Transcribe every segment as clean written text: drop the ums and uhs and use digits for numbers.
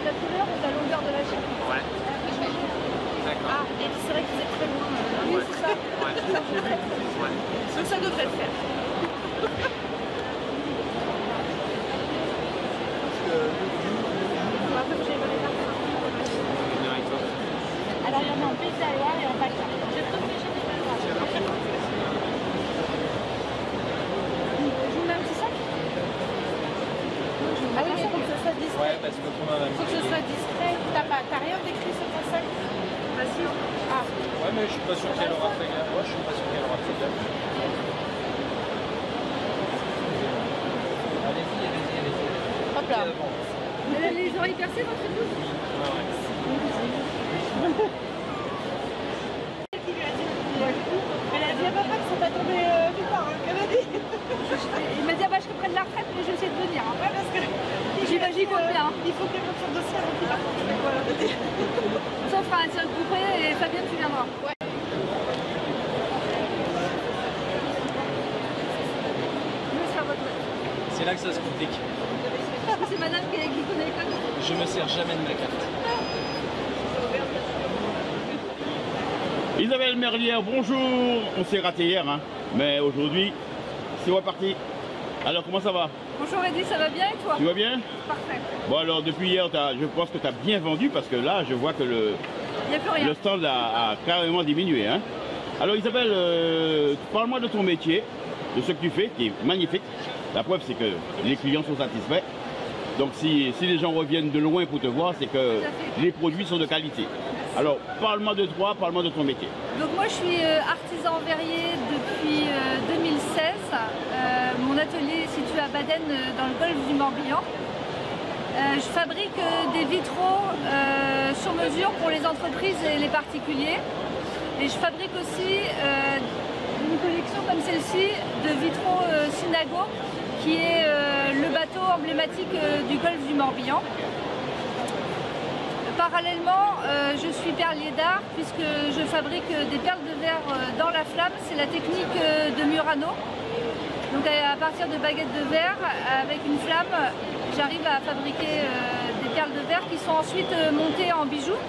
de la couleur ou de la longueur de la chaîne. Ouais. D'accord. Ah, et c'est vrai que vous êtes très loin. Oui, Ouais. c'est ça. Ouais. Ouais. Donc ça devrait le faire. On va pas que j'ai volé là. Venir avec toi. Alors, il y en a en pizza et en paquet. J'ai réfléchi des belles. Je vous mets un petit sac. Ah oui, mais il faut que ce soit discret. Ouais, parce que pour ma Il faut que ce soit discret. T'as rien d'écrit sur ton sac? Bah si. Ah. Ouais, mais je suis pas sûr qu'elle aura fait gaffe. Moi, je suis pas sûr qu'elle aura fait gaffe. Allez-y, allez-y, allez-y. Hop là. Devant. Elle a les oreilles percées, votre épouse? Ouais, ouais. Elle a dit à papa que ça va tomber du part, hein, qu'elle a dit. Il m'a dit, ah bah je reprends la retraite, mais je vais essayer de venir. Ouais, parce que j'imagine bien. Il faut qu'elle monte son dossier avant qu'il parte. Voilà. Ça, on fera un tir de coupé et Fabienne, tu viendras. Ouais. Nous, ce sera votre tour. C'est là que ça se complique. C'est madame qui connaît les codes. Je me sers jamais de ma carte. Isabelle Merlière, bonjour. On s'est raté hier, hein, mais aujourd'hui, c'est reparti. Alors, comment ça va? Bonjour Eddy, ça va bien et toi? Tu vas bien? Parfait. Bon, alors, depuis hier, je pense que tu as bien vendu parce que là, je vois que Il n'y a plus rien. le stand a carrément diminué. Hein. Alors, Isabelle, parle-moi de ton métier, de ce que tu fais, qui est magnifique. La preuve, c'est que les clients sont satisfaits. Donc, si les gens reviennent de loin pour te voir, c'est que les produits sont de qualité. Alors, parle-moi de toi, parle-moi de ton métier. Donc moi je suis artisan verrier depuis 2016. Mon atelier est situé à Baden dans le golfe du Morbihan. Je fabrique des vitraux sur mesure pour les entreprises et les particuliers. Et je fabrique aussi une collection comme celle-ci de vitraux Synago, qui est le bateau emblématique du golfe du Morbihan. Parallèlement, je suis perlier d'art puisque je fabrique des perles de verre dans la flamme. C'est la technique de Murano. Donc à partir de baguettes de verre, avec une flamme, j'arrive à fabriquer des perles de verre qui sont ensuite montées en bijoux.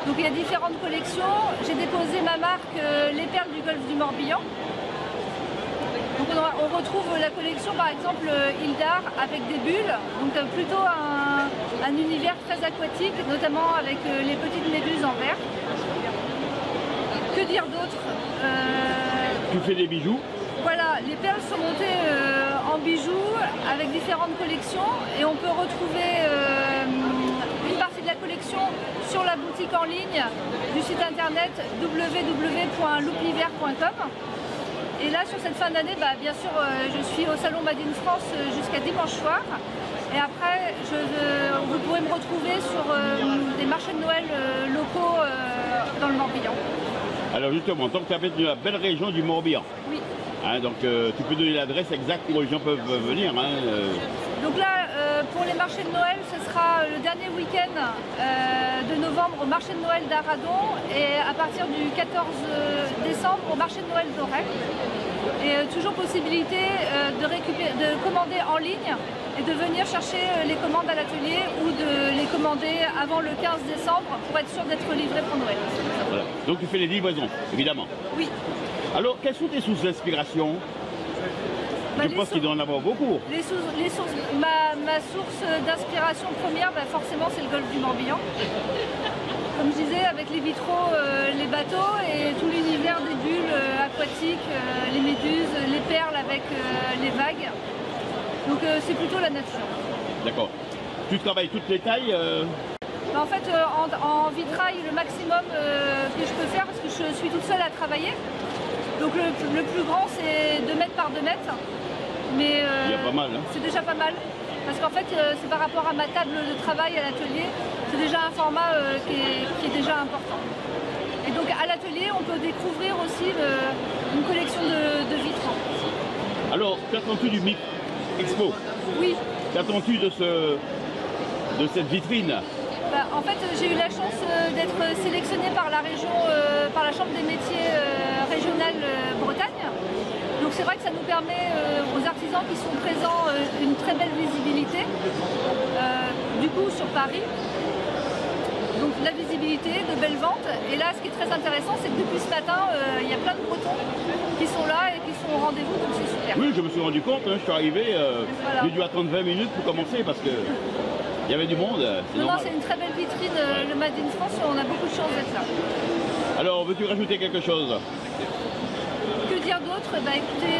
Donc il y a différentes collections. J'ai déposé ma marque Les Perles du Golfe du Morbihan. Donc on retrouve la collection par exemple Hildar avec des bulles, donc plutôt un univers très aquatique, notamment avec les petites méduses en verre. Que dire d'autre? Tu fais des bijoux? Voilà, les perles sont montées en bijoux avec différentes collections et on peut retrouver une partie de la collection sur la boutique en ligne du site internet www.loupliver.com. Et là, sur cette fin d'année, bien sûr, je suis au Salon Made in France jusqu'à dimanche soir. Et après, vous pourrez me retrouver sur des marchés de Noël locaux dans le Morbihan. Alors justement, tant que tu habites la belle région du Morbihan, oui. Hein, donc tu peux donner l'adresse exacte où les gens peuvent venir. Hein, Donc là, pour les marchés de Noël, ce sera le dernier week-end de novembre au marché de Noël d'Aradon et à partir du 14 décembre au marché de Noël d'Auray. Et toujours possibilité de commander en ligne et de venir chercher les commandes à l'atelier ou de les commander avant le 15 décembre pour être sûr d'être livré pour Noël. voilà. Donc tu fais les livraisons, évidemment. Oui. Alors, quelles sont tes sources d'inspiration? Je pense qu'il doit en avoir beaucoup. Ma source d'inspiration première, forcément, c'est le golfe du Morbihan. Comme je disais, avec les vitraux, les bateaux et tout l'univers des bulles aquatiques, les méduses, les perles avec les vagues. Donc c'est plutôt la nature. D'accord. Tu travailles toutes les tailles En fait, en vitrail, le maximum que je peux faire, parce que je suis toute seule à travailler. Donc le plus grand, c'est 2 mètres par 2 mètres. Mais il y a pas mal, hein. c'est déjà pas mal. Parce qu'en fait, c'est par rapport à ma table de travail à l'atelier, c'est déjà un format qui est déjà important. Et donc à l'atelier, on peut découvrir aussi une collection de vitraux. Alors, qu'attends-tu du MIC Expo? Oui. Qu'attends-tu de cette vitrine? En fait, j'ai eu la chance d'être sélectionnée par la région, par la Chambre des métiers régionale Bretagne. Donc c'est vrai que ça nous permet aux artisans qui sont présents une très belle visibilité, du coup sur Paris. de la visibilité, de belles ventes. Et là, ce qui est très intéressant, c'est que depuis ce matin, il y a plein de Bretons qui sont là et qui sont au rendez-vous, donc c'est super. Oui, je me suis rendu compte, hein, je suis arrivé, Voilà. j'ai dû attendre 20 minutes pour commencer parce que il y avait du monde. Non, non, c'est une très belle vitrine, le Made in France, on a beaucoup de chance d'être là. Alors, veux-tu rajouter quelque chose? Que dire d'autre? Bah écoutez,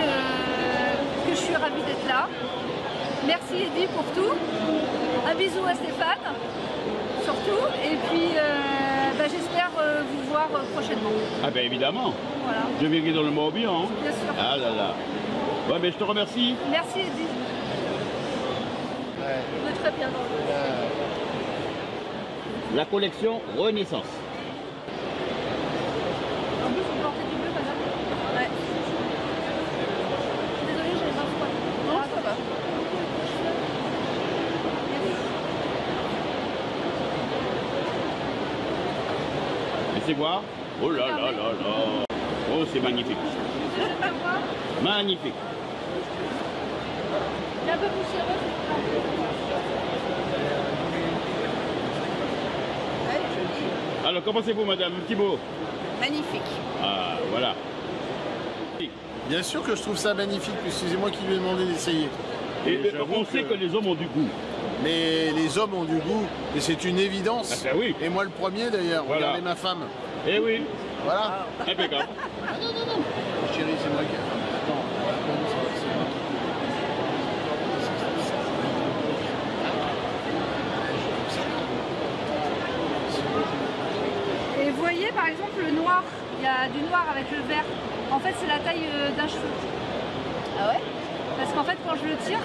que je suis ravie d'être là. Merci Eddy pour tout. Un bisou à Stéphane, surtout. Et puis, bah, j'espère vous voir prochainement. Ah ben évidemment, Voilà. je viendrai dans le Morbihan. Hein. Bien sûr. Ah là là. Ouais, mais je te remercie. Merci Eddy. On est très bien dans le... La collection Renaissance. En plus, vous portez du bleu, madame? Ouais. Je suis désolée, j'avais pas froid. Non, ça va. Laissez voir. Oh là là là là. Oh, c'est magnifique. Magnifique. Il est un peu poussiéreux. Alors, comment pensez-vous, madame Thibault? Magnifique. Ah, voilà. Bien sûr que je trouve ça magnifique, puisque c'est moi qui lui ai demandé d'essayer. Et j'avoue on sait que les hommes ont du goût. Mais les hommes ont du goût, et c'est une évidence. Ah, ben oui. Et moi le premier d'ailleurs, Voilà. regardez ma femme. Eh oui, Voilà. impeccable. Chérie, c'est moi qui... Attends, c'est moi Et vous voyez par exemple le noir, il y a du noir avec le vert. En fait c'est la taille d'un cheveu. Ah ouais? Parce qu'en fait quand je le tire,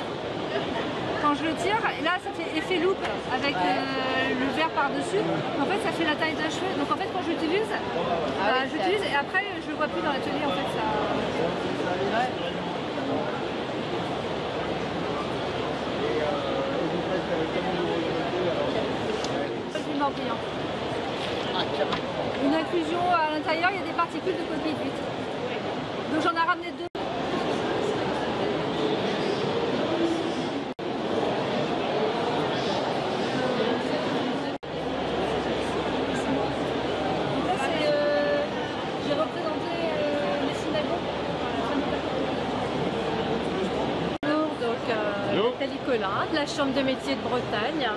et là ça fait effet loupe avec le vert par-dessus. En fait ça fait la taille d'un cheveu. Donc en fait quand j'utilise, j'utilise et après je le vois plus dans l'atelier en fait ça. Du Morbihan. Une inclusion à l'intérieur, il y a des particules de coquille d'huître. Donc j'en ai ramené deux. Donc là, j'ai représenté les synagogues. Bonjour, donc Nathalie Collin, de la Chambre de métiers de Bretagne.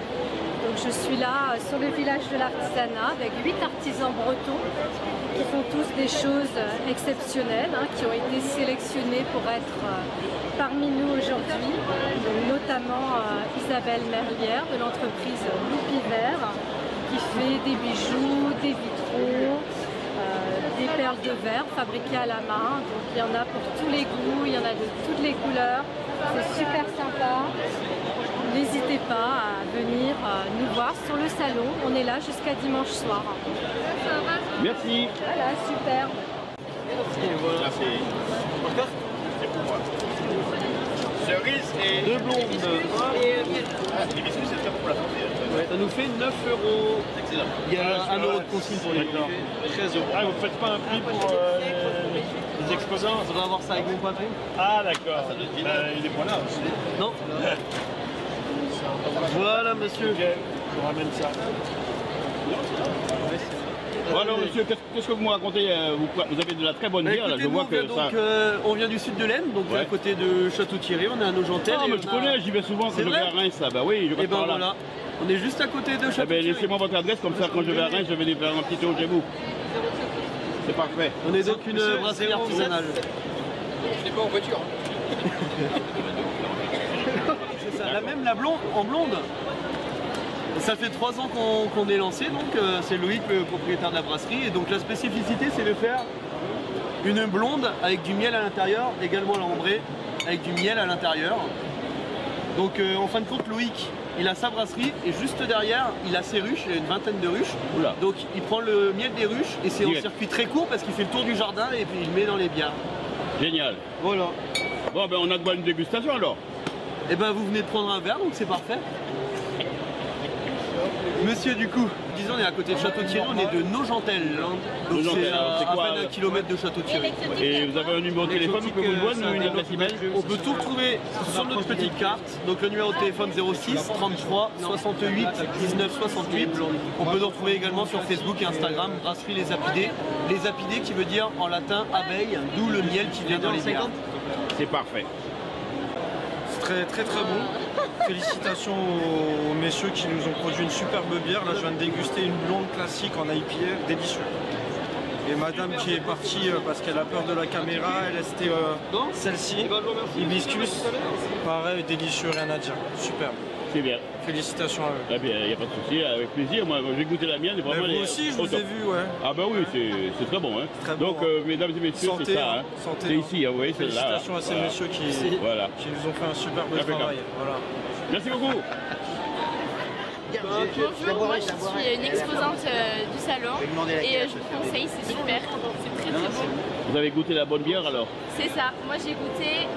Donc je suis là sur le village de l'artisanat avec 8 artisans bretons qui font tous des choses exceptionnelles, qui ont été sélectionnés pour être parmi nous aujourd'hui. Notamment Isabelle Merlière de l'entreprise Loupi Vert qui fait des bijoux, des vitraux, des perles de verre fabriquées à la main. Donc il y en a pour tous les goûts, il y en a de toutes les couleurs. C'est super sympa. N'hésitez pas à venir nous voir sur le salon. On est là jusqu'à dimanche soir. Merci. Voilà, super. Là, c'est pour moi. Cerise et... Deux blondes. Les biscuits, c'est très pour la santé. Ouais, ça nous fait 9 €. Excellent. Il y a 1 € de consigne pour les D'accord. 13 €. Ah, vous faites pas un prix pour les exposants? On va voir ça avec mon papier. Ah, d'accord. Il est pas là aussi. Non. Voilà, monsieur. Ok, je vous ramène ça. Bon, alors, monsieur, qu'est-ce que vous me racontez? Vous avez de la très bonne bière, là. Écoutez, Je nous, vois on vient que ça... donc, on vient du sud de l'Aisne, donc Ouais. à côté de Château-Thierry, on est à Nogentelle. Ah, et mais on je a- connais, j'y vais souvent quand C'est je vais vrai à Reims, là. Bah oui, je Et passe ben par là. voilà, on est juste à côté de Eh ben, Château-Thierry. laissez-moi votre adresse, comme ça, quand je vais à Reims, je vais venir faire un petit tour chez vous. C'est parfait. On est donc une Monsieur, brasserie 07. artisanale. Je n'ai pas en voiture. C'est ça, la même, la blonde, en blonde. Ça fait 3 ans qu'on est lancé, donc c'est Loïc, le propriétaire de la brasserie. Et donc la spécificité, c'est de faire une blonde avec du miel à l'intérieur, également la ambrée, avec du miel à l'intérieur. Donc en fin de compte, Loïc, il a sa brasserie et juste derrière, il a ses ruches, il y a une vingtaine de ruches. Oula. Donc il prend le miel des ruches et c'est en Direct. circuit très court parce qu'il fait le tour du jardin et puis il le met dans les bières. Génial. Voilà. Bon, ben, on a de bonnes dégustations, alors. Et ben vous venez de prendre un verre, donc c'est parfait. Monsieur, du coup, disons, on est à côté de Château-Thierry, on est de Nogentel. Donc c'est à peine 1 kilomètre de Château-Thierry. Et vous avez un numéro de téléphone, on peut vous joindre ou une adresse email? On peut tout retrouver sur notre petite carte. Donc le numéro de téléphone 06 33 68 19 68. On peut nous retrouver également sur Facebook et Instagram, Brasserie Les Apidés. Les Apidés qui veut dire en latin abeille, d'où le miel qui vient dans les bières. C'est parfait. Très très bon. Félicitations aux messieurs qui nous ont produit une superbe bière. Là je viens de déguster une blonde classique en IPA, délicieux. Et madame qui est partie parce qu'elle a peur de la caméra, elle a testé celle-ci, Hibiscus. Pareil, délicieux, rien à dire. Superbe. C'est bien. Félicitations à eux. Eh bien, il n'y a pas de souci, avec plaisir. Moi, j'ai goûté la mienne. Vraiment, vous aussi, je vous ai vu, ouais. Ah bah oui, c'est très bon. Hein. Très bon, donc, mesdames et messieurs, c'est ça. Hein. C'est ici, hein, vous voyez, c'est là. Félicitations à ces messieurs qui nous ont fait un superbe travail. Voilà. Merci beaucoup. Bonjour, moi je suis une exposante du salon et je vous conseille, c'est super, c'est très très bon. Vous avez goûté la bonne bière alors? C'est ça, moi j'ai goûté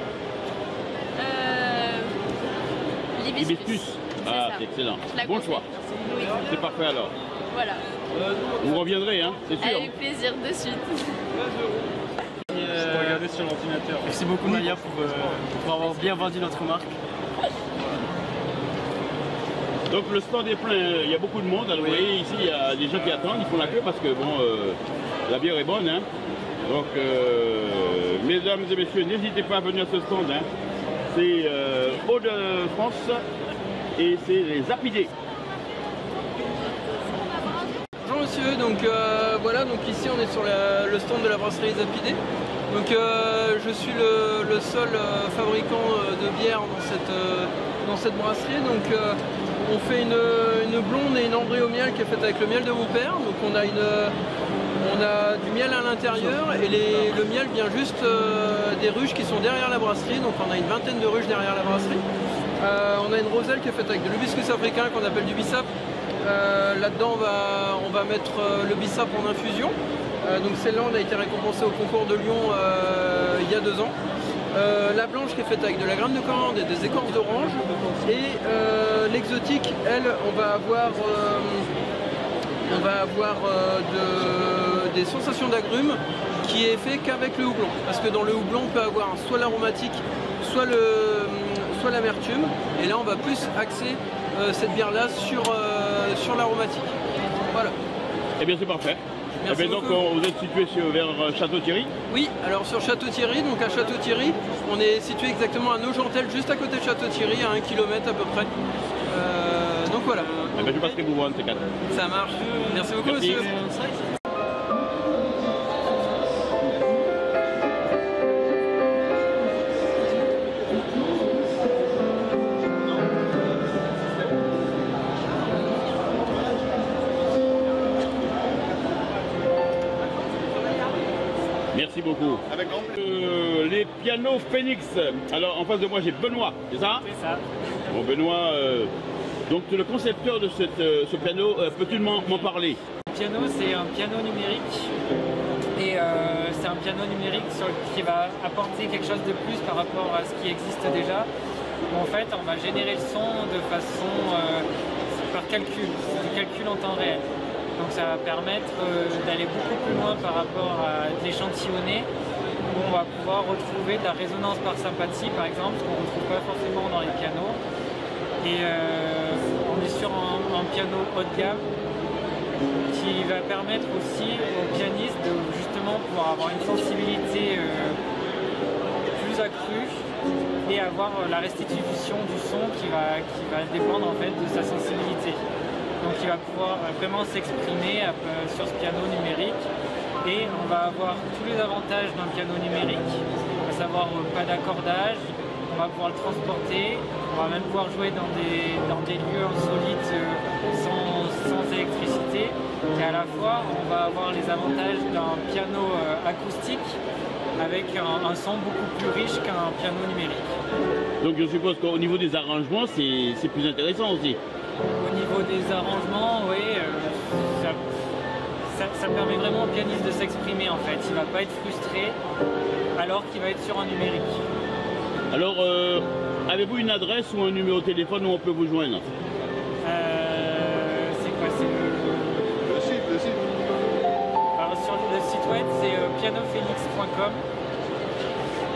l'hibiscus. Ah, c'est excellent. Bon choix. Oui. C'est parfait alors. Voilà. Vous reviendrez, hein, c'est sûr. Avec plaisir, de suite. Je peux regarder sur l'ordinateur. Merci beaucoup Maya pour avoir bien vendu notre marque. Donc le stand est plein, il y a beaucoup de monde. Alors, vous voyez ici, il y a des gens qui attendent, ils font la queue parce que bon, la bière est bonne. Hein. Donc, mesdames et messieurs, n'hésitez pas à venir à ce stand. Hein. C'est Hauts-de-France et c'est les Apidés. Bonjour monsieur, donc voilà, donc ici on est sur le stand de la brasserie Les Apidés. Donc je suis le seul fabricant de bière dans cette brasserie. Donc on fait une blonde et une ambrée au miel qui est faite avec le miel de mon père. Donc on a du miel à l'intérieur et le miel vient juste des ruches qui sont derrière la brasserie. Donc on a une vingtaine de ruches derrière la brasserie. On a une roselle qui est faite avec de l'hibiscus africain qu'on appelle du bissap. Là-dedans on va mettre le bissap en infusion. Donc celle-là on a été récompensé au concours de Lyon il y a 2 ans. La blanche qui est faite avec de la graine de coriandre et des écorces d'orange. Et l'exotique, elle, on va avoir des sensations d'agrumes qui est fait qu'avec le houblon. Parce que dans le houblon on peut avoir soit l'aromatique, soit l'amertume. Et là on va plus axer cette bière-là sur l'aromatique. Voilà. Eh bien c'est parfait. Merci donc beaucoup. vous êtes situé vers Château-Thierry? Oui, alors sur Château-Thierry, donc à Château-Thierry, on est situé exactement à Nogentel, juste à côté de Château-Thierry, à 1 km à peu près. Donc voilà. Eh bien, je passerai vous voir un de ces 4. Ça marche. Merci beaucoup monsieur. Merci beaucoup. Les pianos Phoenix. Alors en face de moi j'ai Benoît, c'est ça? C'est ça. Bon Benoît, donc le concepteur de ce piano, peux-tu m'en parler? Le piano c'est un piano numérique et c'est un piano numérique qui va apporter quelque chose de plus par rapport à ce qui existe déjà. En fait on va générer le son de façon par calcul, c'est du calcul en temps réel. Donc ça va permettre d'aller beaucoup plus loin par rapport à de l'échantillonner, où on va pouvoir retrouver de la résonance par sympathie par exemple, ce qu'on ne retrouve pas forcément dans les pianos. Et on est sur un piano haut de gamme qui va permettre aussi aux pianistes de justement pouvoir avoir une sensibilité plus accrue et avoir la restitution du son qui va dépendre en fait de sa sensibilité. Donc il va pouvoir vraiment s'exprimer sur ce piano numérique et on va avoir tous les avantages d'un piano numérique, à savoir pas d'accordage, on va pouvoir le transporter, on va même pouvoir jouer dans des lieux insolites sans électricité et à la fois on va avoir les avantages d'un piano acoustique avec un son beaucoup plus riche qu'un piano numérique. Donc je suppose qu'au niveau des arrangements c'est plus intéressant aussi. Au niveau des arrangements, oui, ça permet vraiment au pianiste de s'exprimer en fait. Il ne va pas être frustré alors qu'il va être sur un numérique. Alors, avez-vous une adresse ou un numéro de téléphone où on peut vous joindre? C'est pianophénix.com.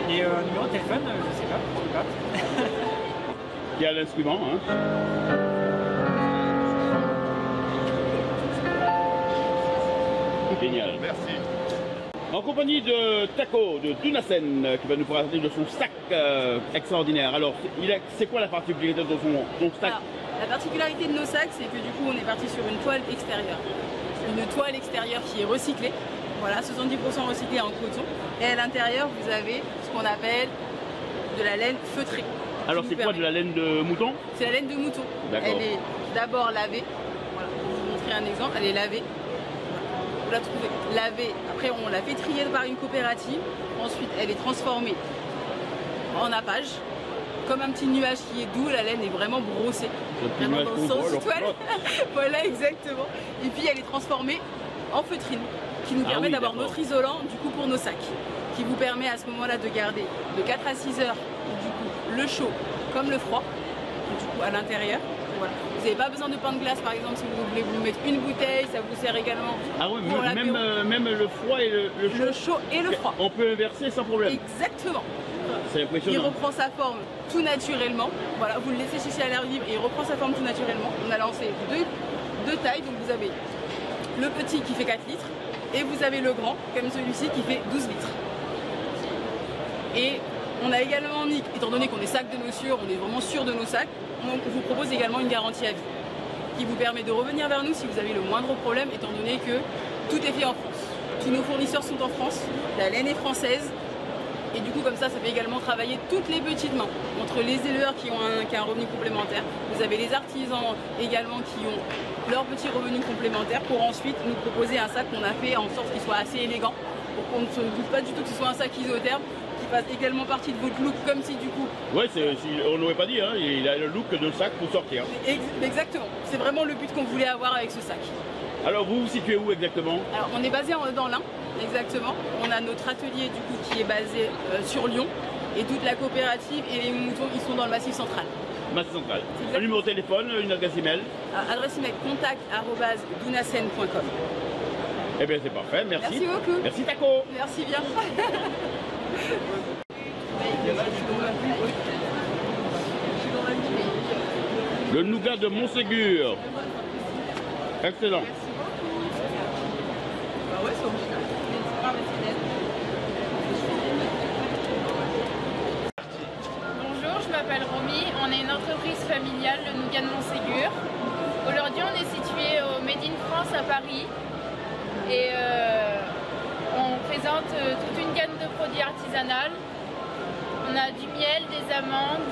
Et numéro de téléphone, je sais pas. Il y a l'instrument. Hein. Génial. Merci. En compagnie de Taco de Dunasen qui va nous parler de son sac extraordinaire. Alors, c'est quoi la particularité de son sac? Alors, la particularité de nos sacs, c'est que du coup, on est parti sur une toile extérieure. Une toile extérieure qui est recyclée. Voilà, 70% recyclée en coton. Et à l'intérieur, vous avez ce qu'on appelle de la laine feutrée. Alors, c'est quoi de la laine de mouton? C'est la laine de mouton. Elle est d'abord lavée. Voilà, pour vous montrer un exemple, elle est lavée. Vous la trouvez lavée. Après, on l'a fait trier par une coopérative. Ensuite, elle est transformée en nappage. Comme un petit nuage qui est doux, la laine est vraiment brossée. Vraiment dans le sens toile. Voilà, exactement. Et puis, elle est transformée en feutrine, qui nous permet d'avoir notre isolant du coup pour nos sacs, qui vous permet à ce moment-là de garder de 4 à 6 heures du coup le chaud comme le froid du coup à l'intérieur. Voilà. Vous n'avez pas besoin de pain de glace par exemple si vous voulez vous mettre une bouteille, ça vous sert également. Ah oui, même le froid et le chaud. Le chaud et le froid. On peut inverser sans problème. Exactement. C'est impressionnant. Il reprend sa forme tout naturellement. Voilà, vous le laissez sécher à l'air libre et il reprend sa forme tout naturellement. On a lancé deux tailles, donc vous avez le petit qui fait 4 litres et vous avez le grand comme celui-ci qui fait 12 litres. Et on a également mis, étant donné qu'on est sac de nos sûrs, on est vraiment sûr de nos sacs, on vous propose également une garantie à vie qui vous permet de revenir vers nous si vous avez le moindre problème, étant donné que tout est fait en France. Tous nos fournisseurs sont en France, la laine est française et du coup comme ça fait également travailler toutes les petites mains entre les éleveurs qui ont un revenu complémentaire, vous avez les artisans également qui ont leur petit revenu complémentaire pour ensuite nous proposer un sac qu'on a fait en sorte qu'il soit assez élégant pour qu'on ne se doute pas du tout que ce soit un sac isotherme qui fasse également partie de votre look comme si du coup... Oui, on n'aurait pas dit, hein, il a le look de sac pour sortir. Exactement, c'est vraiment le but qu'on voulait avoir avec ce sac. Alors vous vous situez où exactement? Alors on est basé dans l'Ain, exactement. On a notre atelier du coup qui est basé sur Lyon et toute la coopérative et les moutons ils sont dans le Massif Central. Massif Central. Un numéro de téléphone, une adresse email? Adresse email contact@dunasen.com. Eh bien c'est parfait, merci. Merci beaucoup. Merci Taco. Merci bien. Le nougat de Montségur. Excellent. Bonjour, je m'appelle Romy, on est une entreprise familiale, le Nougat de Montségur. Aujourd'hui on est situé au Made in France à Paris et on présente toute une gamme de produits artisanaux. On a du miel, des amandes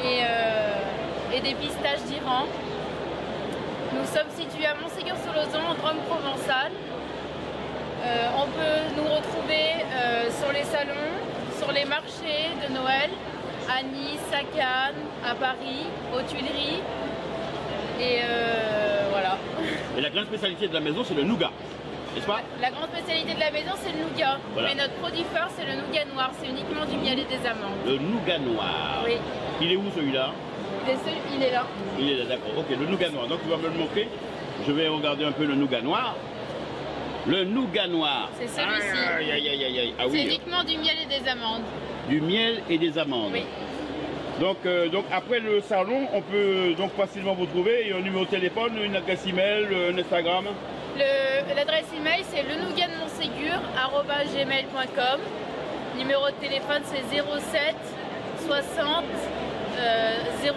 et des pistaches d'Iran. Nous sommes situés à Montségur-sur-Lauzon, en Drôme provençal. On peut nous retrouver sur les salons, sur les marchés de Noël, à Nice, à Cannes, à Paris, aux Tuileries. Et voilà. Et la grande spécialité de la maison, c'est le nougat, n'est-ce pas? La grande spécialité de la maison, c'est le nougat. Voilà. Mais notre produit phare, c'est le nougat noir. C'est uniquement du miel et des amandes. Le nougat noir. Oui. Il est où celui-là? Il est là. Il est là, d'accord. Ok, le nougat noir. Donc tu vas me le montrer. Je vais regarder un peu le nougat noir. Le nougat noir. C'est celui-ci. Ah, c'est oui. uniquement du miel et des amandes. Du miel et des amandes. Oui. Donc après le salon, on peut donc facilement vous trouver. Il y a un numéro de téléphone, une adresse email, un Instagram. L'adresse email c'est lenougatdemontségur@gmail.com. Numéro de téléphone c'est 07 60 0010.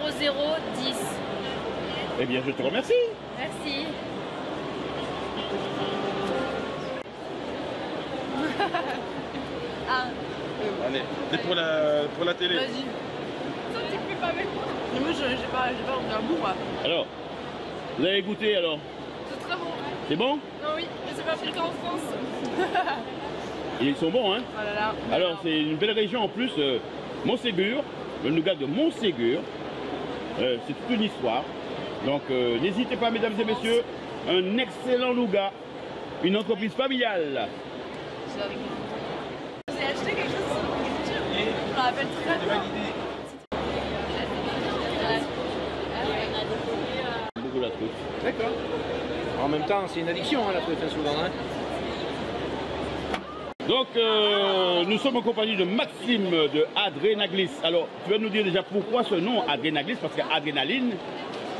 Eh bien je te remercie. Merci. Allez, c'est pour la télé. Vas-y. Toi, tu fais pas avec moi. Mais moi, j'ai pas un goût, moi. Alors, vous avez goûté alors? C'est très bon. C'est bon? Non, oui, mais c'est pas piquant en France. Ils sont bons, hein? Oh là là. Alors, c'est une belle région en plus, Montségur, le nougat de Montségur. C'est toute une histoire. Donc, n'hésitez pas, mesdames et messieurs, un excellent nougat, une entreprise familiale. J'ai acheté quelque chose sur mon culture. Je me rappelle très bien. Beaucoup la truite. D'accord. En même temps, c'est une addiction, hein, la truite, souvent. Hein. Donc, nous sommes en compagnie de Maxime de Adrenaglis. Alors, tu vas nous dire déjà pourquoi ce nom Adrenaglis? Parce qu'adrénaline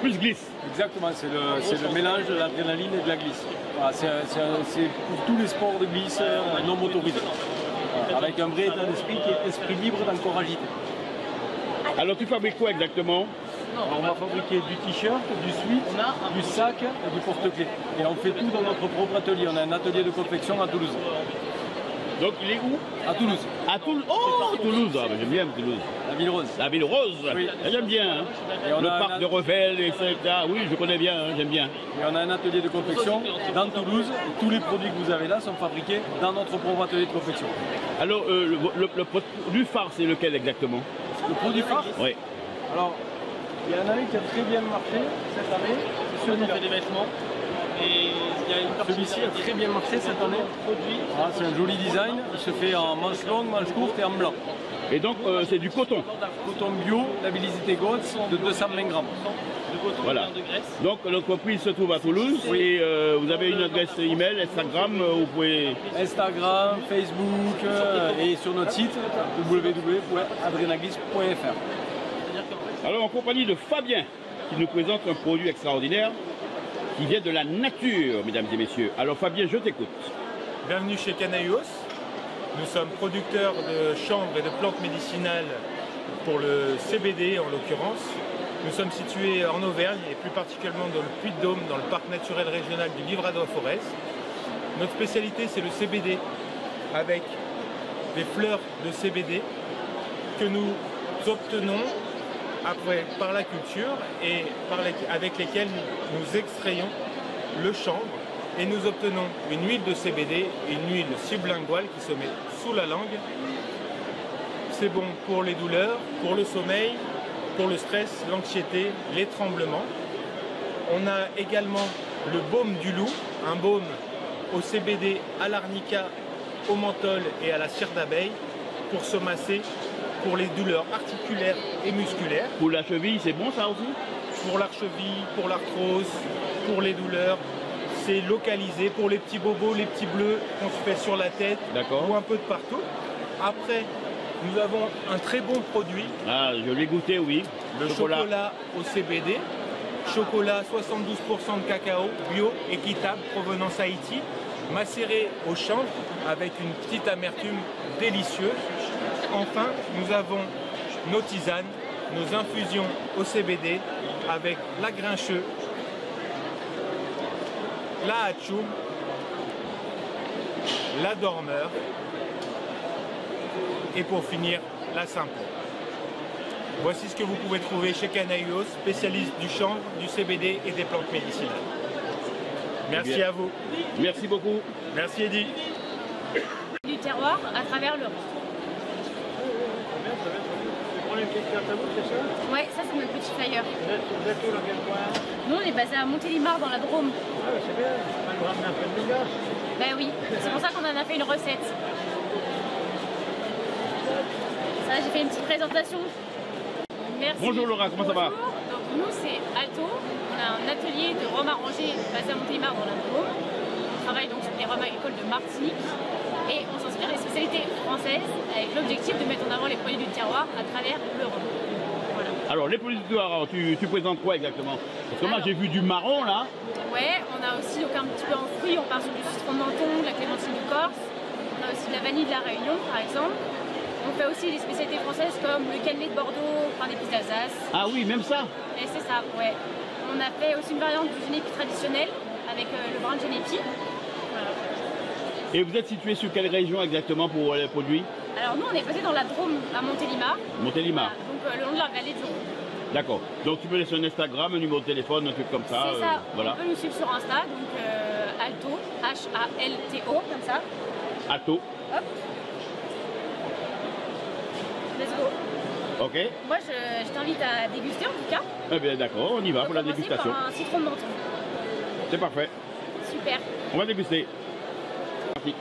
plus glisse. Exactement, c'est le mélange de l'adrénaline et de la glisse. Voilà, c'est pour tous les sports de glisse non motorisés. Voilà, avec un vrai état d'esprit qui est esprit libre d'un corps agité. Alors, tu fabriques quoi exactement? Alors, on va fabriquer du t-shirt, du sweat, du sac et du porte-clés. Et on fait tout dans notre propre atelier. On a un atelier de confection à Toulouse. Donc il est où? À Toulouse. À Toulouse. Oh, Toulouse, ah, j'aime bien Toulouse. La ville rose. La ville rose, oui. J'aime bien. Hein. Le parc de Revel, etc. Oui, je connais bien, hein, j'aime bien. Et on a un atelier de confection dans Toulouse. Et tous les produits que vous avez là sont fabriqués dans notre propre atelier de confection. Alors, le produit phare, c'est lequel exactement? Le produit phare? Oui. Alors, il y a un année qui a très bien marché cette année. C'est celui-là. On fait des vêtements. Et celui-ci a très bien marché cette année. Voilà, c'est un joli design. Il se fait en manche longue, manche courte et en blanc. Et donc c'est du coton. Coton bio, labellisé GOTS de 220 grammes. Voilà. Donc l'entreprise se trouve à Toulouse. Oui. Et vous avez une adresse email, Instagram, vous pouvez... Instagram, Facebook et sur notre site www.adrenaglis.fr. Alors en compagnie de Fabien qui nous présente un produit extraordinaire qui vient de la nature, mesdames et messieurs. Alors Fabien, je t'écoute. Bienvenue chez Canaïos. Nous sommes producteurs de chanvre et de plantes médicinales pour le CBD en l'occurrence. Nous sommes situés en Auvergne et plus particulièrement dans le Puy-de-Dôme, dans le parc naturel régional du Livradois-Forez. Notre spécialité c'est le CBD avec des fleurs de CBD que nous obtenons après par la culture et avec lesquelles nous extrayons le chanvre et nous obtenons une huile de CBD, une huile sublinguale qui se met sous la langue. C'est bon pour les douleurs, pour le sommeil, pour le stress, l'anxiété, les tremblements. On a également le baume du loup, un baume au CBD, à l'arnica, au menthol et à la cire d'abeille pour se masser pour les douleurs articulaires et musculaires. Pour la cheville, c'est bon ça aussi? Pour la cheville, pour l'arthrose, pour les douleurs. C'est localisé pour les petits bobos, les petits bleus qu'on se fait sur la tête ou un peu de partout. Après, nous avons un très bon produit. Ah, je l'ai goûté, oui. Le chocolat au CBD. Chocolat 72% de cacao, bio, équitable, provenance Haïti, macéré au chanvre avec une petite amertume délicieuse. Enfin, nous avons nos tisanes, nos infusions au CBD avec la grincheux, la hatchoum, la dormeur et pour finir, la simple. Voici ce que vous pouvez trouver chez Canaïos, spécialiste du chanvre, du CBD et des plantes médicinales. Merci à vous. Merci beaucoup. Merci Eddy. Du terroir à travers l'Europe. Ouais, ça c'est notre petit flyer. Nous on est basé à Montélimar dans la Drôme. Ah c'est bien, on va ramener un peu de mégas. Ben oui, c'est pour ça qu'on en a fait une recette. Ça j'ai fait une petite présentation. Merci. Bonjour Laura, comment ça va? Donc nous c'est Alto, on a un atelier de rhum arrangé basé à Montélimar dans la Drôme. On travaille donc sur des rhums agricoles de Martinique. Et on s'inspire des spécialités françaises avec l'objectif de mettre en avant les produits du terroir à travers l'Europe. Voilà. Alors les produits du terroir, tu présentes quoi exactement? Parce que moi j'ai vu du marron là. Ouais, on a aussi donc, un petit peu en fruits, on part sur du citron de menton, de la clémentine de Corse, on a aussi de la vanille de la Réunion par exemple. On fait aussi des spécialités françaises comme le cannelé de Bordeaux, pain d'épices d'Alsace. Ah oui, même ça? Et c'est ça, ouais. On a fait aussi une variante du génépi traditionnel avec le brin de génépi. Voilà. Et vous êtes situé sur quelle région exactement pour les produits? Alors nous on est basé dans la Drôme à Montélimar. Montélimar. Voilà, donc le long de la vallée de Drôme. D'accord. Donc tu peux laisser un Instagram, un numéro de téléphone, un truc comme ça. C'est ça. Voilà. On peut nous suivre sur Insta, donc Alto, H-A-L-T-O, comme ça. Alto. Hop. Let's go. Ok. Moi je t'invite à déguster en tout cas. Eh bien d'accord, on y va pour la dégustation. Par un citron de menton. C'est parfait. Super. On va déguster. Merci.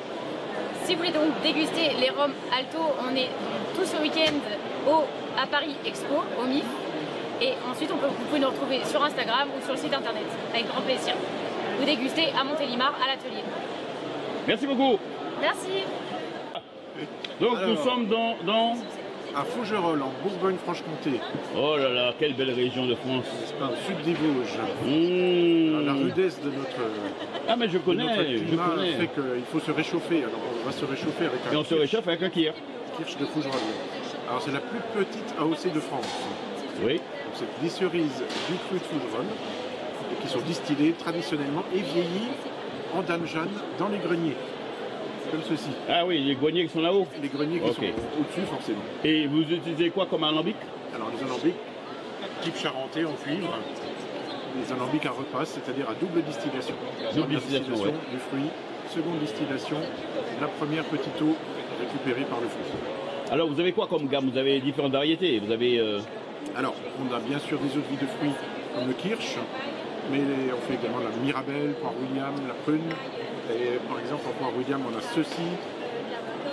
Si vous voulez donc déguster les rhums Alto, on est tout ce week-end à Paris Expo, au MIF. Et ensuite, vous pouvez nous retrouver sur Instagram ou sur le site internet, avec grand plaisir. Vous dégustez à Montélimar, à l'atelier. Merci beaucoup. Merci. Donc nous sommes dans... À Fougerolles, en Bourgogne-Franche-Comté. Oh là là, quelle belle région de France. C'est pas au sud des Vosges. La rudesse de notre... Ah mais je connais, fait qu'il faut se réchauffer. Alors on va se réchauffer avec un... Et on se réchauffe avec un kirsch. Kirsch de Fougerolles. Alors c'est la plus petite AOC de France. Oui. C'est des cerises du cru de Fougerolles qui sont distillées traditionnellement et vieillies en dames jeunes dans les greniers. Comme ceci. Ah oui, les greniers qui sont là-haut. Les greniers qui sont au-dessus forcément. Et vous utilisez quoi comme alambic? Alors les alambics, type charentais en cuivre, les alambics à repasse, c'est-à-dire à double distillation. Double distillation, du fruit, seconde distillation, la première petite eau récupérée par le fruit. Alors vous avez quoi comme gamme? Vous avez différentes variétés. Vous avez Alors on a bien sûr des eaux de vie de fruits comme le kirsch, mais on fait également la mirabelle, poire William, la prune. Et par exemple, en poire William, on a ceci,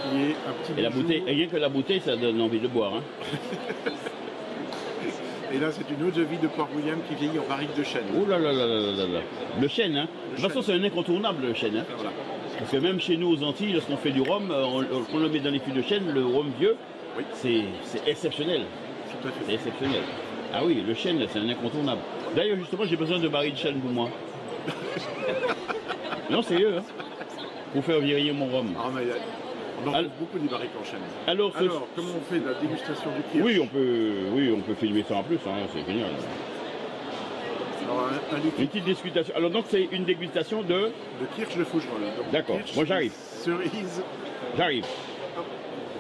qui est un petit Et la bouteille, rien que la bouteille, ça donne envie de boire. Hein. Et là, c'est une eau de vie de poire William qui vieillit en barrique de chêne. Oh là là là là là là. Le chêne, hein. De toute façon, c'est un incontournable, le chêne. Hein. Voilà. Parce que même chez nous, aux Antilles, lorsqu'on fait du rhum, on le met dans les fûts de chêne, le rhum vieux, oui. C'est exceptionnel. Tout à fait. C'est exceptionnel. Ah oui, le chêne, c'est un incontournable. D'ailleurs, justement, j'ai besoin de barils de chêne pour moi. Non, sérieux, hein, pour faire vieillir mon rhum. Ah, mais on en trouve beaucoup des barriques en chêne. Alors comment on fait la dégustation du kirsch? Oui, on peut filmer ça en plus, hein, c'est génial. Alors, une petite dégustation. Alors donc c'est une dégustation de kirsch de Fougerolles. D'accord, moi j'arrive. Cerise. J'arrive.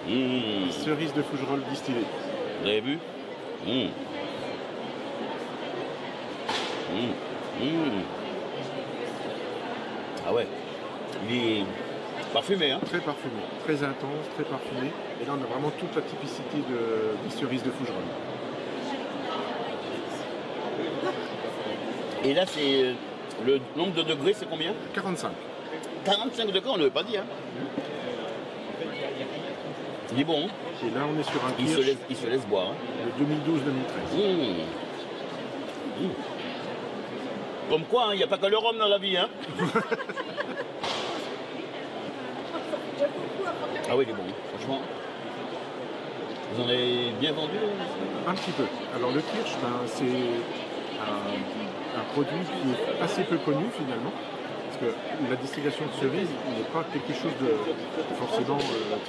Cerise de Fougerolles distillée. Vous avez vu? Ah ouais, il est parfumé, hein? Très parfumé, très intense, très parfumé. Et là, on a vraiment toute la typicité des cerises de Fougerolles. Et là, c'est le nombre de degrés, c'est combien? 45. 45 degrés, on ne veut pas dire. Hein? Il est bon. Hein? Et là, on est sur un kirsch. Il se laisse boire. Hein? De 2012-2013. Comme quoi, il n'y a pas que le rhum dans la vie. Hein. Ah oui, il est bon, franchement. Vous en avez bien vendu? Un petit peu. Alors le kirsch, c'est un produit qui est assez peu connu finalement. Parce que la distillation de cerises n'est pas quelque chose de forcément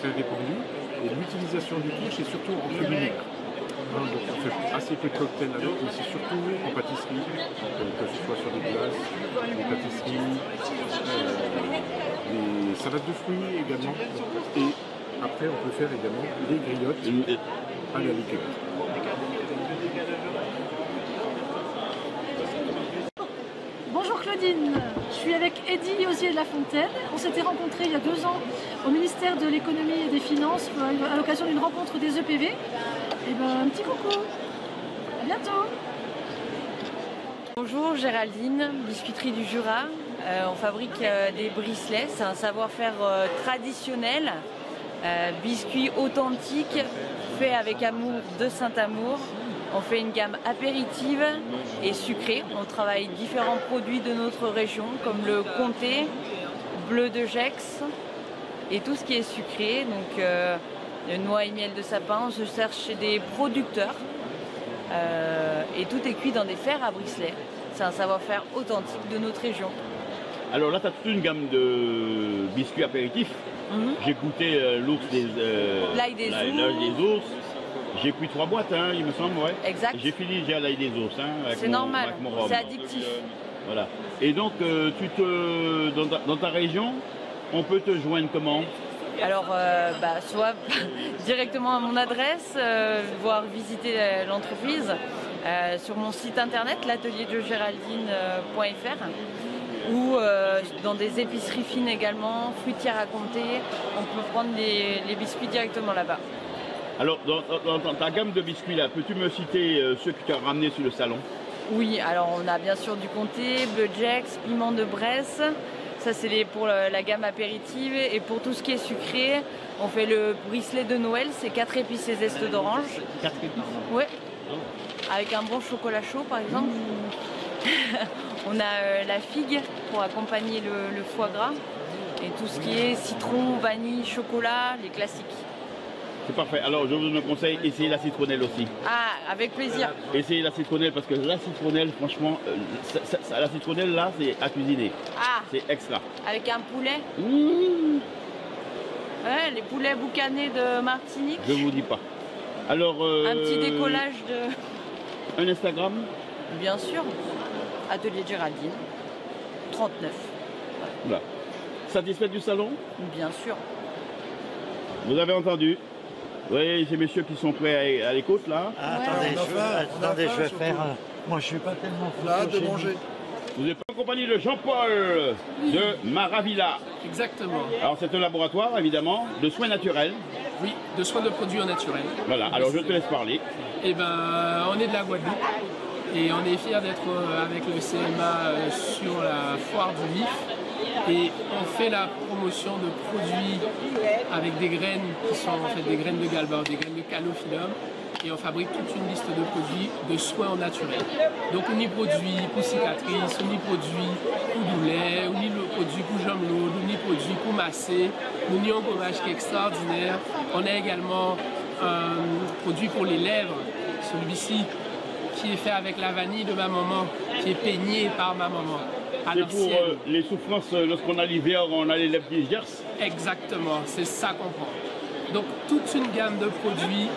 très répandu. Et l'utilisation du kirsch est surtout en culinaire. Donc on fait assez peu de cocktails avec, mais c'est surtout en pâtisserie, que ce soit sur des glaces, des pâtisseries, des salades de fruits également. Et après on peut faire également des griottes à la liqueur. Bonjour Claudine, je suis avec Eddy Osier de la Fontaine. On s'était rencontrés il y a 2 ans au ministère de l'économie et des finances à l'occasion d'une rencontre des EPV. Et ben un petit coucou, à bientôt. Bonjour Géraldine, biscuiterie du Jura. On fabrique des bricelets, c'est un savoir-faire traditionnel, biscuits authentiques, fait avec amour de Saint-Amour. On fait une gamme apéritive et sucrée. On travaille différents produits de notre région comme le comté, bleu de Gex et tout ce qui est sucré. Donc noix et miel de sapin, on se cherche chez des producteurs et tout est cuit dans des fers à bricelets. C'est un savoir-faire authentique de notre région. Alors là, tu as toute une gamme de biscuits apéritifs. J'ai goûté l'ours l'ail des ours. J'ai pris 3 boîtes, hein, il me semble, ouais. Exact. J'ai fini déjà l'ail des ours, hein, c'est normal, c'est addictif. Voilà. Et donc, dans ta région, on peut te joindre comment? Alors, soit directement à mon adresse, voire visiter l'entreprise, sur mon site internet, l'atelierdegeraldine.fr, ou dans des épiceries fines également, fruitières à Comté, on peut prendre les biscuits directement là-bas. Alors, dans ta gamme de biscuits, là, peux-tu me citer ceux que tu as ramenés sur le salon? Oui, alors on a bien sûr du comté, bleu Gex, piment de Bresse. Ça, c'est pour la gamme apéritive. Et pour tout ce qui est sucré, on fait le bricelet de Noël, c'est 4 épices et zeste d'orange. 4 épices? Oui. Avec un bon chocolat chaud, par exemple. On a la figue pour accompagner le foie gras. Et tout ce qui est citron, vanille, chocolat, les classiques. C'est parfait. Alors, je vous donne un conseil, essayez la citronnelle aussi. Ah, avec plaisir. Essayez la citronnelle parce que la citronnelle, franchement, la citronnelle là, c'est à cuisiner. Ah. C'est extra. Avec un poulet. Ouais, les poulets boucanés de Martinique. Je vous dis pas. Alors. Un petit décollage de. Un Instagram. Bien sûr. Atelier Géraldine. 39. Voilà. Satisfait du salon? Bien sûr. Vous avez entendu? Vous voyez ces messieurs qui sont prêts à l'écoute là. Attendez, je vais faire. Moi je suis pas tellement là de manger. Vous êtes en compagnie de Jean-Paul de Maravilla. Exactement. Alors c'est un laboratoire évidemment de soins naturels. Oui, de soins de produits au naturel. Voilà, alors je te laisse parler. Eh ben, on est de la Guadeloupe et on est fiers d'être avec le CMA sur la foire du MIF. Et on fait la promotion de produits avec des graines qui sont en fait des graines de galbin, des graines de calophyllum. Et on fabrique toute une liste de produits de soins au naturel. Donc on y produit pour cicatrices, on y produit pour douleur, on y produit pour jambes lourdes, on y produit pour masser, on y a un gommage qui est extraordinaire. On a également un produit pour les lèvres, celui-ci qui est fait avec la vanille de ma maman, qui est peigné par ma maman. C'est pour les souffrances lorsqu'on a l'hiver, on a les lèvres qui gercent. Exactement, c'est ça qu'on prend. Donc toute une gamme de produits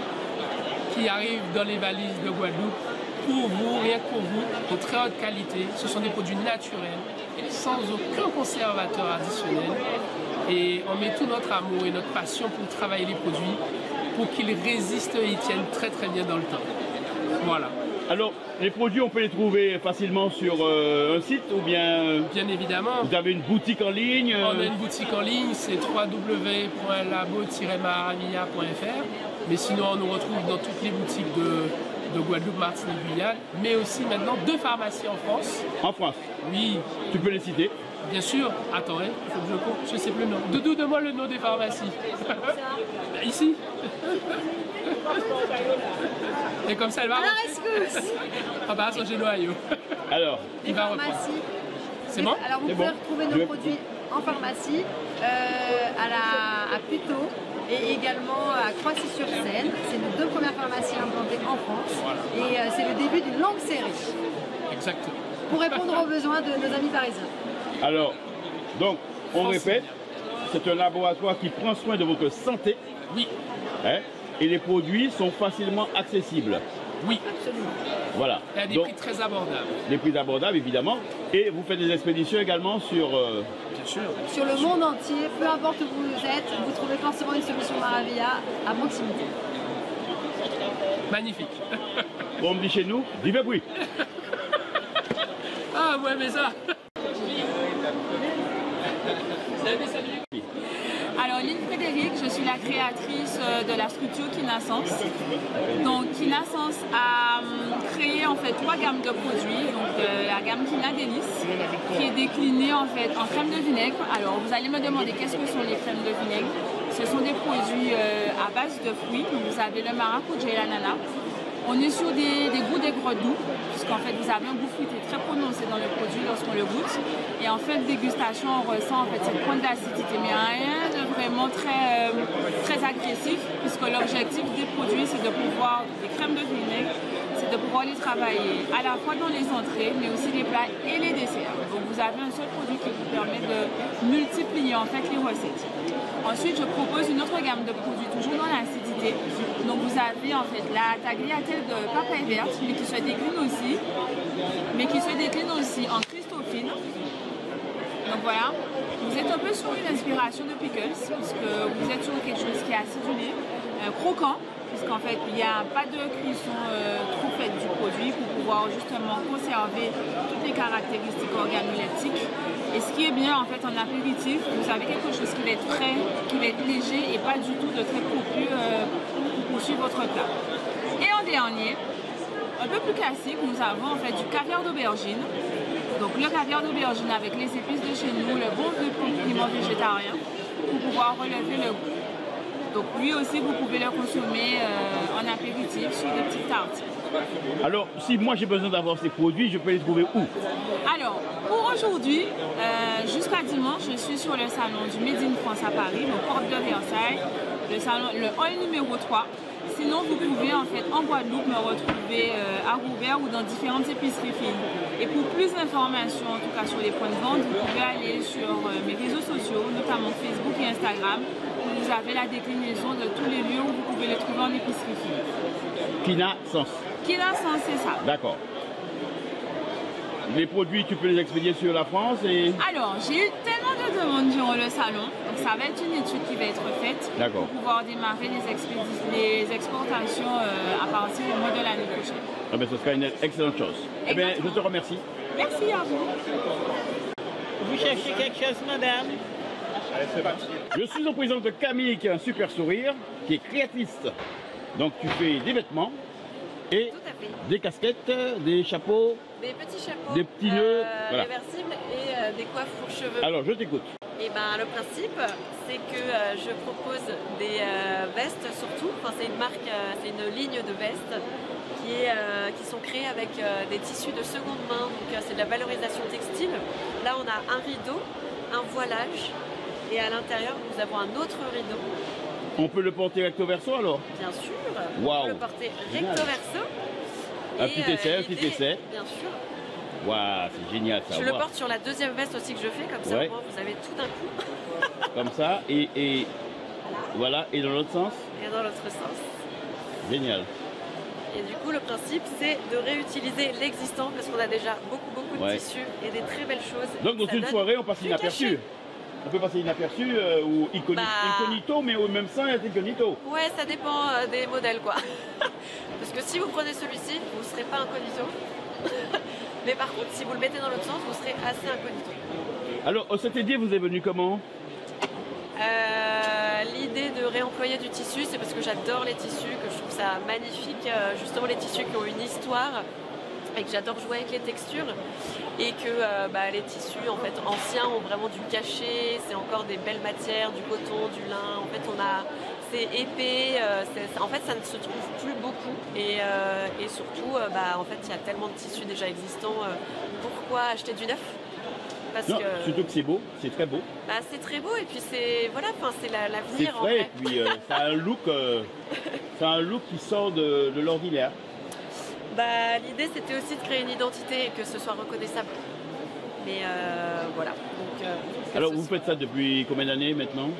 qui arrivent dans les valises de Guadeloupe pour vous, rien que pour vous, de très haute qualité. Ce sont des produits naturels, sans aucun conservateur additionnel. Et on met tout notre amour et notre passion pour travailler les produits pour qu'ils résistent et ils tiennent très très bien dans le temps. Voilà. Alors, les produits, on peut les trouver facilement sur un site ou bien... Bien évidemment. Vous avez une boutique en ligne On a une boutique en ligne, c'est www.labo-maravilla.fr. Mais sinon, on nous retrouve dans toutes les boutiques de Guadeloupe, Martinique, Guyane, mais aussi maintenant 2 pharmacies en France. En France? Oui. Tu peux les citer? Bien sûr. Attends, il faut que je compte, je sais plus le nom. Doudou, donne-moi le nom des pharmacies. Ici. Et comme ça, elle va... Ah bah, ça, j'ai noyau. Alors, il va reprendre. C'est bon? Alors, vous pouvez retrouver nos produits en pharmacie, à Puteaux et également à Croissy-sur-Seine. C'est nos 2 premières pharmacies implantées en France. Voilà. Et c'est le début d'une longue série. Exactement. Pour répondre aux besoins de nos amis parisiens. Alors, donc, on répète, c'est un laboratoire qui prend soin de votre santé. Oui. Hein, et les produits sont facilement accessibles. Oui. Absolument. Voilà. Et à des prix très abordables. Des prix abordables, évidemment. Et vous faites des expéditions également sur... Bien sûr. Sur le monde entier, peu importe où vous êtes, vous trouvez forcément une solution Maravilla à proximité. Magnifique. Bon, on me dit chez nous, dis le bruit. Ah ouais, mais ça. Alors, Lynn Frédéric, je suis la créatrice de la structure Kinasens. Donc, Kinasens a créé en fait 3 gammes de produits. Donc, la gamme Kina Délice, qui est déclinée en fait en crème de vinaigre. Alors, vous allez me demander qu'est-ce que sont les crèmes de vinaigre. Ce sont des produits à base de fruits. Donc, vous avez le maracuja et l'ananas. On est sur des goûts d'aigre doux, puisqu'en fait vous avez un goût fruité très prononcé dans le produit lorsqu'on le goûte. Et en fait, dégustation, on ressent en fait cette pointe d'acidité, mais rien de vraiment très agressif, puisque l'objectif des produits, c'est de pouvoir, des crèmes de vinaigre, c'est de pouvoir les travailler à la fois dans les entrées, mais aussi les plats et les desserts. Donc vous avez un seul produit qui vous permet de multiplier en fait les recettes. Ensuite, je propose une autre gamme de produits, toujours dans l'acidité. Donc vous avez en fait la tagliatelle de papaye verte, mais qui se décline aussi, en Christophine. Donc voilà, vous êtes un peu sur une inspiration de pickles, puisque vous êtes sur quelque chose qui est acidulé, croquant, puisqu'en fait il n'y a pas de cuisson trop faite du produit pour pouvoir justement conserver toutes les caractéristiques organoleptiques. Et ce qui est bien en fait en apéritif, vous avez quelque chose qui va être frais, qui va être léger et pas du tout de très copieux pour poursuivre votre plat. Et en dernier, un peu plus classique, nous avons en fait du caviar d'aubergine. Donc le caviar d'aubergine avec les épices de chez nous, le bon vieux compliment végétarien pour pouvoir relever le goût. Donc lui aussi vous pouvez le consommer en apéritif sur des petites tartes. Alors, si moi j'ai besoin d'avoir ces produits, je peux les trouver où? Alors, pour aujourd'hui, jusqu'à dimanche, je suis sur le salon du Made in France à Paris, donc porte de Versailles, le hall numéro 3. Sinon, vous pouvez en fait en Guadeloupe me retrouver à Roubert ou dans différentes épiceries fines. Et pour plus d'informations, en tout cas sur les points de vente, vous pouvez aller sur mes réseaux sociaux, notamment Facebook et Instagram, où vous avez la déclinaison de tous les lieux où vous pouvez les trouver en épicerie fine. Qui n'a sens. Qui n'a sens, c'est ça. D'accord. Les produits, tu peux les expédier sur la France et... Alors, j'ai eu tellement de demandes durant le salon, donc ça va être une étude qui va être faite pour pouvoir démarrer les exportations à partir du mois de l'année prochaine. Ah ben, ce sera une excellente chose. Eh bien, je te remercie. Merci à vous. Vous cherchez quelque chose, madame? Allez, c'est parti. Je suis en présence de Camille qui a un super sourire, qui est créatrice. Donc tu fais des vêtements et des casquettes, des chapeaux, des petits chapeaux, des petits nœuds, voilà. réversibles et des coiffes pour cheveux. Alors je t'écoute. Et ben le principe, c'est que je propose des vestes surtout. Enfin, c'est une marque, c'est une ligne de vestes qui sont créées avec des tissus de seconde main. Donc c'est de la valorisation textile. Là, on a un rideau, un voilage, et à l'intérieur, nous avons un autre rideau. On peut le porter recto verso alors? Bien sûr. Wow. On peut le porter recto verso. Un petit essai, un petit essai. Bien sûr. Waouh, c'est génial ça. Je le porte sur la deuxième veste aussi que je fais, comme ça au moins vous avez tout d'un coup. Comme ça, et voilà, et dans l'autre sens? Et dans l'autre sens. Génial. Et du coup, le principe, c'est de réutiliser l'existant, parce qu'on a déjà beaucoup de tissus et des très belles choses. Donc dans une soirée, on passe inaperçu. On peut passer inaperçu ou incognito, mais au même sans être incognito. Ouais, ça dépend des modèles, quoi. Parce que si vous prenez celui-ci, vous ne serez pas incognito. Mais par contre, si vous le mettez dans l'autre sens, vous serez assez incognito. Alors, cette idée vous est venue comment? L'idée de réemployer du tissu, c'est parce que j'adore les tissus, que je trouve ça magnifique, justement les tissus qui ont une histoire, et que j'adore jouer avec les textures, et que les tissus en fait anciens ont vraiment du cachet, c'est encore des belles matières, du coton, du lin, en fait c'est épais, en fait ça ne se trouve plus beaucoup, et surtout en fait il y a tellement de tissus déjà existants, pourquoi acheter du neuf? Non, surtout que c'est beau, c'est très beau. C'est très beau et puis c'est l'avenir. C'est frais et puis ça a un look qui sort de l'ordinaire. L'idée c'était aussi de créer une identité et que ce soit reconnaissable. Mais voilà. Donc, alors vous faites ça depuis combien d'années maintenant?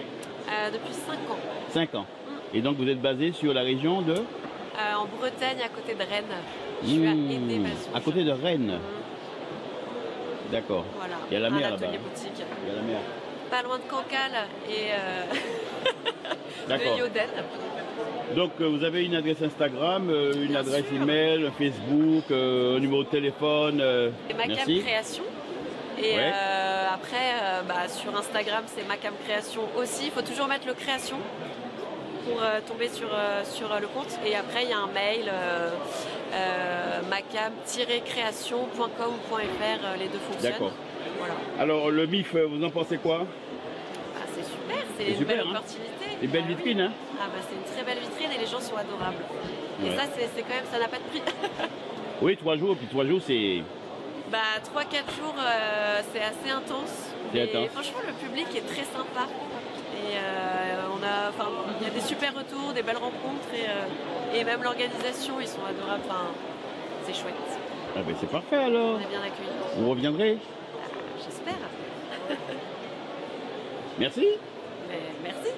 Depuis 5 ans. 5 ans. Et donc vous êtes basé sur la région de? En Bretagne, à côté de Rennes. Je suis à Édé-Bazouges. À côté de Rennes. D'accord. Voilà. Il y a la mer là-bas. Il y a la mer. Pas loin de Cancale et de Yodel. Donc vous avez une adresse Instagram, une adresse email, Facebook, un numéro de téléphone. Macam Création. Et après, sur Instagram, c'est Macam Création aussi. Il faut toujours mettre le création pour tomber sur le compte. Et après, il y a un mail macam-création.com.fr, les deux fonctionnent. D'accord. Voilà. Alors le MIF, vous en pensez quoi? C'est super, c'est une belle opportunité. Une belle vitrine, hein? C'est une très belle vitrine et les gens sont adorables. Et ça, c'est quand même, ça n'a pas de prix. Oui, 3 jours, puis 3 jours, c'est... 3-4 jours, c'est assez intense. Et franchement, le public est très sympa. Et il y a des super retours, des belles rencontres et même l'organisation, ils sont adorables. C'est chouette. Ah ben c'est parfait alors. On est bien accueillis. Vous reviendrez? J'espère. Merci. Merci.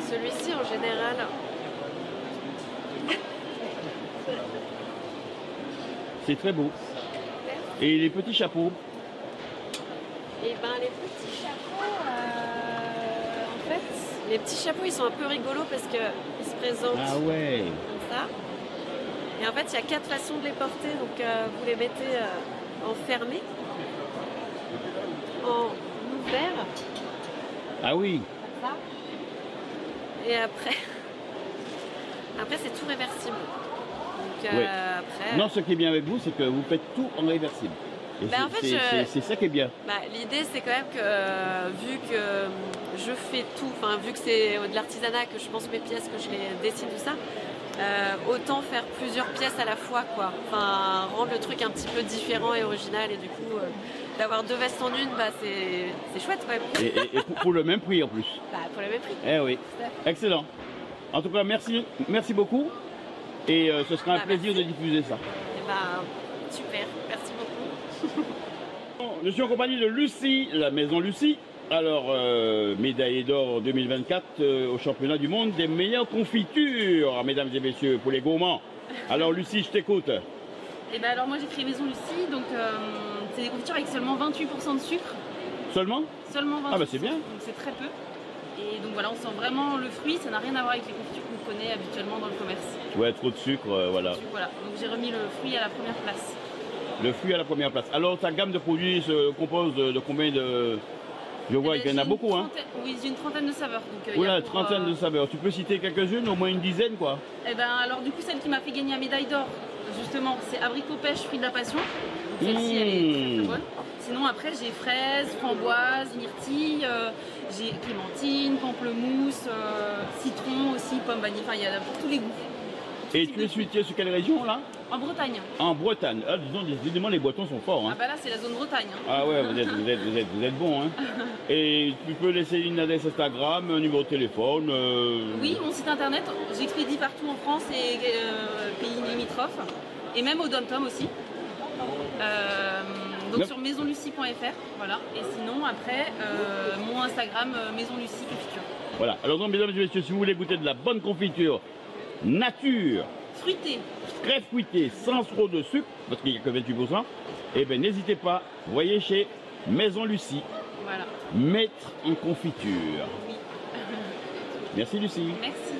Celui-ci en général. C'est très beau. Et les petits chapeaux? Les petits chapeaux, en fait, les petits chapeaux, ils sont un peu rigolos parce qu'ils se présentent comme ça. Et en fait, il y a 4 façons de les porter. Donc, vous les mettez en fermé, en ouvert. Ah oui. Comme ça. Et après c'est tout réversible. Donc, après... Non, ce qui est bien avec vous, c'est que vous faites tout en réversible. En fait, c'est ça qui est bien. L'idée, c'est quand même que, vu que je fais tout, vu que c'est de l'artisanat, que je pense mes pièces, que je les dessine, tout ça, autant faire plusieurs pièces à la fois, quoi. Rendre le truc un petit peu différent et original, et du coup, d'avoir 2 vestes en une, c'est chouette, quand même. Et pour le même prix, en plus. Pour le même prix. Eh oui, excellent. En tout cas, merci beaucoup, et ce sera un plaisir de diffuser ça. Super, merci beaucoup. Je suis en compagnie de Lucie, la maison Lucie. Alors, médaillée d'or 2024 au championnat du monde des meilleures confitures, mesdames et messieurs, pour les gourmands. Alors Lucie, je t'écoute. Alors moi j'ai créé Maison Lucie, donc c'est des confitures avec seulement 28% de sucre. Seulement? Seulement 28%. Ah bah c'est bien. Donc c'est très peu. Et donc voilà, on sent vraiment le fruit, ça n'a rien à voir avec les confitures qu'on connaît habituellement dans le commerce. Ouais, trop de sucre, voilà. Voilà, donc j'ai remis le fruit à la première place. Le fruit à la première place. Alors ta gamme de produits se compose de combien de... Je vois qu'il y en a beaucoup, hein. Oui, j'ai une trentaine de saveurs. Oula, une trentaine de saveurs. Tu peux citer quelques-unes, au moins une dizaine, quoi. Alors du coup, celle qui m'a fait gagner la médaille d'or, justement, c'est abricot pêche, fruit de la passion. Celle-ci, elle est très, très bonne. Sinon, après, j'ai fraises, framboises, myrtilles, j'ai clémentine, pamplemousse, citron aussi, pomme vanille. Enfin, il y en a pour tous les goûts. Et tu es situé sur quelle région, là? En Bretagne. En Bretagne. Ah, disons, décidément, les Bretons sont forts. Hein. Ah bah là, c'est la zone Bretagne. Hein. Ah ouais, vous êtes bons. Hein. Et tu peux laisser une adresse Instagram, un numéro de téléphone. Oui, mon site internet. J'expédie partout en France et pays limitrophes. Et même au Dom-Tom aussi. Donc sur maisonlucie.fr. Voilà. Et sinon, après, mon Instagram, Maison Lucie Confiture. Voilà. Alors, donc, mesdames et messieurs, si vous voulez goûter de la bonne confiture nature, fruité, très fruité, sans trop de sucre, parce qu'il n'y a que 28%, eh bien n'hésitez pas, voyez chez Maison Lucie, voilà. maître en confiture. Oui. Merci Lucie. Merci.